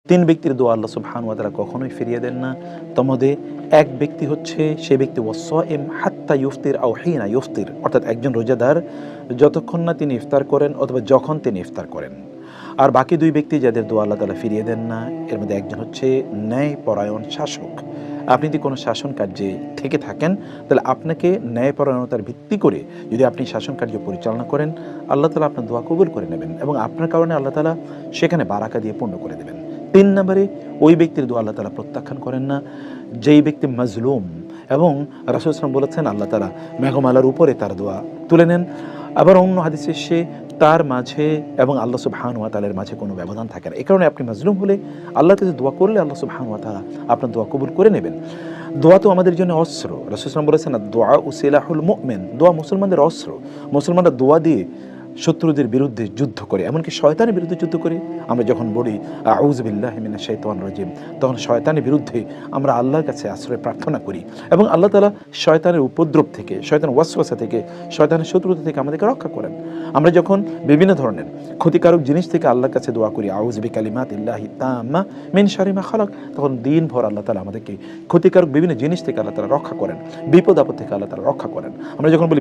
তিন ব্যক্তির দোয়া আল্লাহ সুবহানাহু ওয়া তাআলা কখনোই ফিরিয়ে দেন না। তমধ্যে এক ব্যক্তি হচ্ছে সে ব্যক্তি ওয়াসসাইম হাত্তা ইফতির আও হিনা ইফতির, অর্থাৎ একজন রোজাদার যতক্ষণ না তিনি ইফতার করেন অথবা যখন তিনি ইফতার করেন। আর বাকি দুই ব্যক্তি যাদের দোয়া আল্লাহ তাআলা ফিরিয়ে দেন না, এর মধ্যে একজন হচ্ছে ন্যায়পরায়ণ শাসক। আপনি যদি কোনো শাসন কার্যে থেকে থাকেন, তাহলে আপনাকে ন্যায়পরায়ণতার ভিত্তি করে যদি আপনি শাসন কার্য পরিচালনা করেন, আল্লাহ তাআলা আপনার দোয়া কবুল করে নেবেন এবং আপনার কারণে আল্লাহ তাআলা সেখানে বারাকা দিয়ে পূর্ণ করে দেবেন। ৩ নম্বরে ওই ব্যক্তির দোয়া আল্লাহ তাআলা প্রত্যাখ্যান করেন না যেই ব্যক্তি মাজলুম, এবং রাসূল সাল্লাল্লাহু আলাইহি ওয়াসাল্লাম বলেছেন আল্লাহ তাআলা মেঘমালার উপরে তার দোয়া তুলে নেন। আবার অন্য হাদিসে সে তার মাঝে এবং আল্লাহ সুবহানাহু ওয়া তাআলার মাঝে কোনো ব্যবধান থাকে না। এই কারণে আপনি মাজলুম হলে আল্লাহর কাছে দোয়া করলে আল্লাহ সুবহানাহু ওয়া তাআলা আপনার দোয়া কবুল করে নেবেন। দোয়া তো আমাদের জন্য অস্ত্র। রাসূল সাল্লাল্লাহু আলাইহি ওয়াসাল্লাম বলেছেন দোয়া সিলাহুল মুমিন, দোয়া মুসলমানদের অস্ত্র। মুসলমানরা দোয়া দিয়ে শত্রুদের বিরুদ্ধে যুদ্ধ করে, এমনকি শয়তানের বিরুদ্ধে যুদ্ধ করে। আমরা যখন বলি আউযু বিল্লাহি মিনাশ শাইতানির রাজিম, তখন শয়তানের বিরুদ্ধে আমরা আল্লাহর কাছে আশ্রয় প্রার্থনা করি এবং আল্লাহ তাআলা শয়তানের উপদ্রব থেকে, শয়তানের ওয়াসওয়াসা থেকে, শয়তানের শত্রুতা থেকে আমাদেরকে রক্ষা করেন। আমরা যখন বিভিন্ন ধরনের ক্ষতিকারক জিনিস থেকে আল্লাহর কাছে দোয়া করি আউযু বিকালিমাতিল্লাহি তাম্মা মিন শাররি মা খালাক, তখন দিনভর আল্লাহ তাআলা আমাদেরকে ক্ষতিকারক বিভিন্ন জিনিস থেকে আল্লাহ তাআলা রক্ষা করেন, বিপদ আপদ থেকে আল্লাহ তাআলা রক্ষা করেন। আমরা যখন বলি